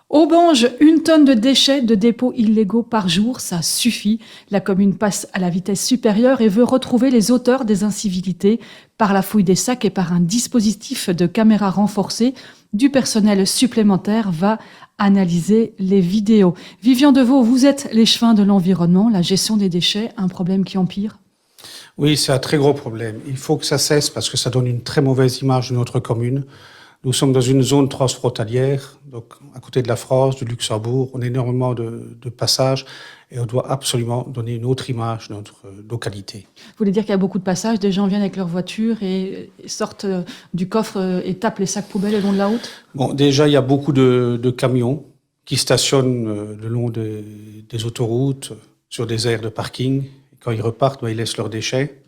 Aubange, 1 tonne de déchets de dépôts illégaux par jour, ça suffit. La commune passe à la vitesse supérieure et veut retrouver les auteurs des incivilités par la fouille des sacs et par un dispositif de caméras renforcées. Du personnel supplémentaire va analyser les vidéos. Vivian Deveau, vous êtes l'échevin de l'environnement, la gestion des déchets, un problème qui empire? Oui, c'est un très gros problème. Il faut que ça cesse parce que ça donne une très mauvaise image de notre commune. Nous sommes dans une zone transfrontalière, donc à côté de la France, du Luxembourg. On a énormément de passages et on doit absolument donner une autre image de notre localité. Vous voulez dire qu'il y a beaucoup de passages, des gens viennent avec leur voiture et sortent du coffre et tapent les sacs poubelles le long de la route? Bon, déjà, il y a beaucoup de camions qui stationnent le long des autoroutes, sur des aires de parking. Et quand ils repartent, ils laissent leurs déchets.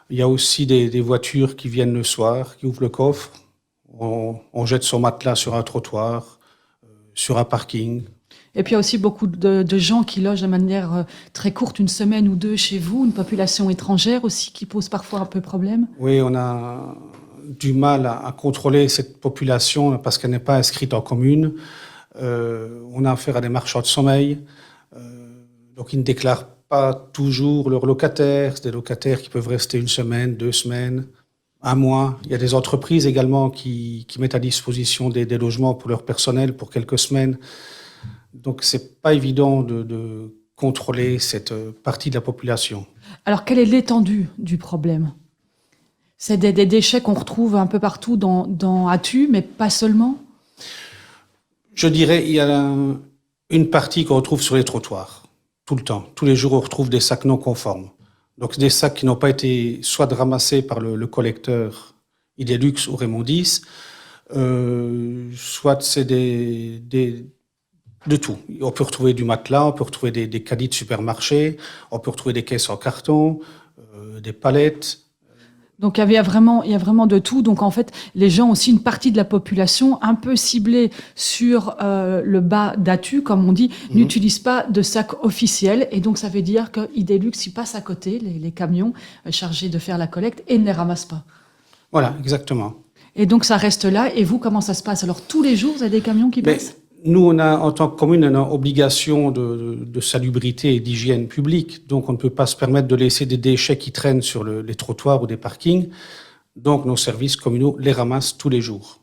Il y a aussi des voitures qui viennent le soir, qui ouvrent le coffre. On jette son matelas sur un trottoir, sur un parking. Et puis il y a aussi beaucoup de gens qui logent de manière très courte, 1 semaine ou 2 chez vous, une population étrangère aussi qui pose parfois un peu problème. Oui, on a du mal à contrôler cette population parce qu'elle n'est pas inscrite en commune. On a affaire à des marchands de sommeil, donc ils ne déclarent pas toujours leurs locataires. C'est des locataires qui peuvent rester 1 semaine, 2 semaines, 1 mois. Il y a des entreprises également qui mettent à disposition des logements pour leur personnel pour quelques semaines. Donc c'est pas évident de contrôler cette partie de la population. Alors quelle est l'étendue du problème? C'est des déchets qu'on retrouve un peu partout dans Attu, mais pas seulement? Je dirais il y a une partie qu'on retrouve sur les trottoirs, tout le temps. Tous les jours, on retrouve des sacs non conformes. Donc des sacs qui n'ont pas été soit ramassés par le collecteur Idelux ou Raymond X, soit c'est de tout. On peut retrouver du matelas, on peut retrouver des caddies de supermarché, on peut retrouver des caisses en carton, des palettes. Donc il y a vraiment de tout. Donc en fait, les gens aussi, une partie de la population, un peu ciblée sur le bas d'Attu, comme on dit, n'utilise pas de sac officiel. Et donc ça veut dire que Idelux, ils passent à côté, les camions chargés de faire la collecte, et ne les ramassent pas. Voilà, exactement. Et donc ça reste là. Et vous, comment ça se passe? Alors tous les jours, vous avez des camions qui passent? Nous, en tant que commune, on a obligation de salubrité et d'hygiène publique. Donc, on ne peut pas se permettre de laisser des déchets qui traînent sur les trottoirs ou des parkings. Donc, nos services communaux les ramassent tous les jours.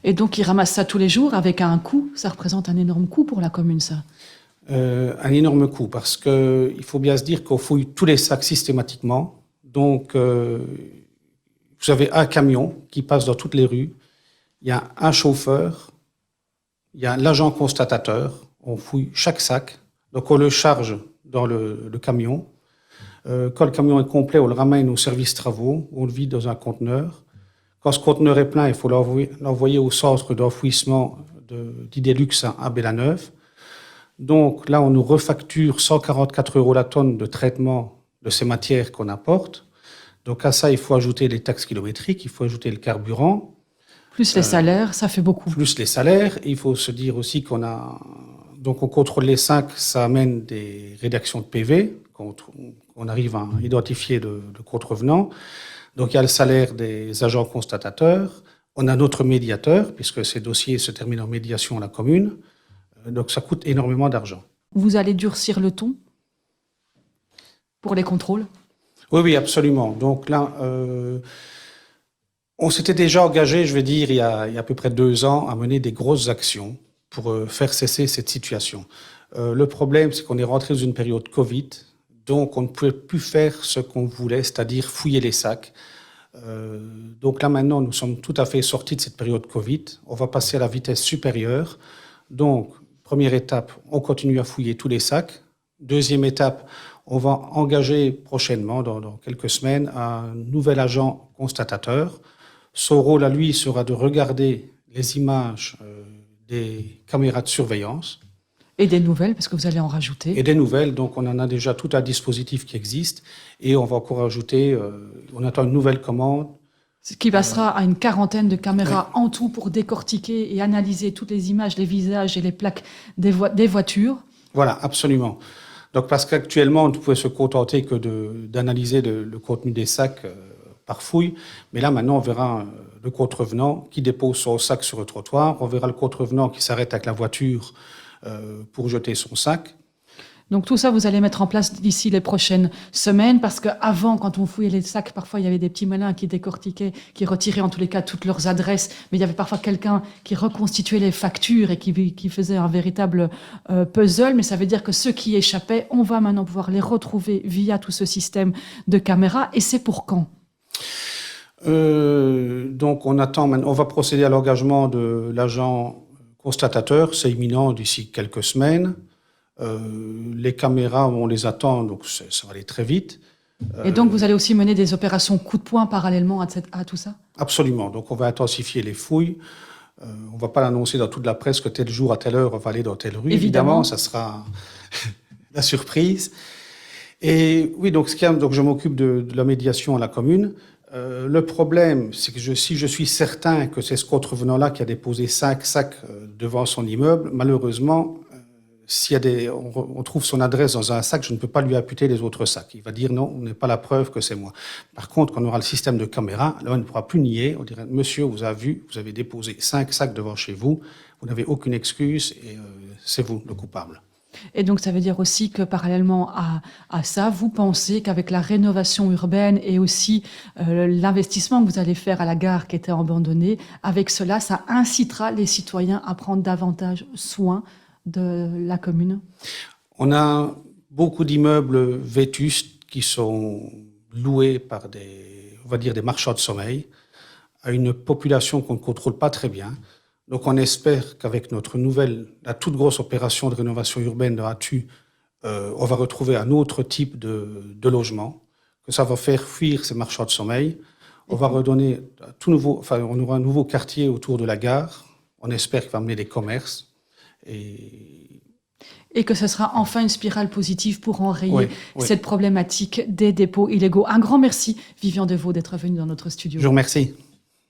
Et donc, ils ramassent ça tous les jours avec un coût. Ça représente un énorme coût pour la commune, ça. Un énorme coût, parce qu'il faut bien se dire qu'on fouille tous les sacs systématiquement. Donc, vous avez un camion qui passe dans toutes les rues. Il y a un chauffeur. Il y a l'agent constatateur, on fouille chaque sac, donc on le charge dans le camion. Quand le camion est complet, on le ramène au service travaux, on le vide dans un conteneur. Quand ce conteneur est plein, il faut l'envoyer au centre d'enfouissement d'Idelux à Bellaneuve. Donc là, on nous refacture 144 € la tonne de traitement de ces matières qu'on apporte. Donc à ça, il faut ajouter les taxes kilométriques, il faut ajouter le carburant. Plus les salaires, ça fait beaucoup. Plus les salaires. Il faut se dire aussi donc on contrôle les sacs, ça amène des rédactions de PV, on arrive à identifier le contrevenant. Donc il y a le salaire des agents constatateurs. On a notre médiateur, puisque ces dossiers se terminent en médiation à la commune. Donc ça coûte énormément d'argent. Vous allez durcir le ton pour les contrôles? Oui, absolument. Donc là, on s'était déjà engagé, je vais dire, il y a à peu près 2 ans, à mener des grosses actions pour faire cesser cette situation. Le problème, c'est qu'on est rentré dans une période Covid, donc on ne pouvait plus faire ce qu'on voulait, c'est-à-dire fouiller les sacs. Donc là, maintenant, nous sommes tout à fait sortis de cette période Covid. On va passer à la vitesse supérieure. Donc, première étape, on continue à fouiller tous les sacs. Deuxième étape, on va engager prochainement, dans quelques semaines, un nouvel agent constatateur. Son rôle à lui sera de regarder les images des caméras de surveillance. Et des nouvelles, parce que vous allez en rajouter. Et des nouvelles, donc on en a déjà tout un dispositif qui existe. Et on va encore ajouter, on attend une nouvelle commande. Ce qui passera à une 40aine de caméras en tout pour décortiquer et analyser toutes les images, les visages et les plaques des voitures. Voilà, absolument. Donc parce qu'actuellement, on ne pouvait se contenter que d'analyser le contenu des sacs par fouille. Mais là, maintenant, on verra le contrevenant qui dépose son sac sur le trottoir. On verra le contrevenant qui s'arrête avec la voiture pour jeter son sac. Donc tout ça, vous allez mettre en place d'ici les prochaines semaines, parce qu'avant, quand on fouillait les sacs, parfois il y avait des petits malins qui décortiquaient, qui retiraient en tous les cas toutes leurs adresses, mais il y avait parfois quelqu'un qui reconstituait les factures et qui faisait un véritable puzzle. Mais ça veut dire que ceux qui échappaient, on va maintenant pouvoir les retrouver via tout ce système de caméras. Et c'est pour quand ? Donc on attend, on va procéder à l'engagement de l'agent constatateur, c'est imminent d'ici quelques semaines. Les caméras, on les attend, donc ça va aller très vite. Et donc vous allez aussi mener des opérations coup de poing parallèlement à tout ça ? Absolument, donc on va intensifier les fouilles. On ne va pas l'annoncer dans toute la presse que tel jour, à telle heure, on va aller dans telle rue. Évidemment, ça sera la surprise. Et oui, donc je m'occupe de la médiation à la commune. Le problème, c'est que si je suis certain que c'est ce contrevenant-là qui a déposé 5 sacs devant son immeuble, malheureusement, on trouve son adresse dans un sac, je ne peux pas lui imputer les autres sacs. Il va dire non, on n'est pas la preuve que c'est moi. Par contre, quand on aura le système de caméra, là, on ne pourra plus nier. On dirait, monsieur, vous avez déposé 5 sacs devant chez vous, vous n'avez aucune excuse et c'est vous le coupable. Et donc, ça veut dire aussi que parallèlement à ça, vous pensez qu'avec la rénovation urbaine et aussi l'investissement que vous allez faire à la gare qui était abandonnée, avec cela, ça incitera les citoyens à prendre davantage soin de la commune? On a beaucoup d'immeubles vétustes qui sont loués par des marchands de sommeil à une population qu'on ne contrôle pas très bien. Donc on espère qu'avec la toute grosse opération de rénovation urbaine de Hatu, on va retrouver un autre type de logement, que ça va faire fuir ces marchands de sommeil. On va redonner on aura un nouveau quartier autour de la gare. On espère qu'il va amener des commerces. Et que ce sera enfin une spirale positive pour enrayer cette problématique des dépôts illégaux. Un grand merci, Vivian Deveau, d'être venu dans notre studio. Je vous remercie.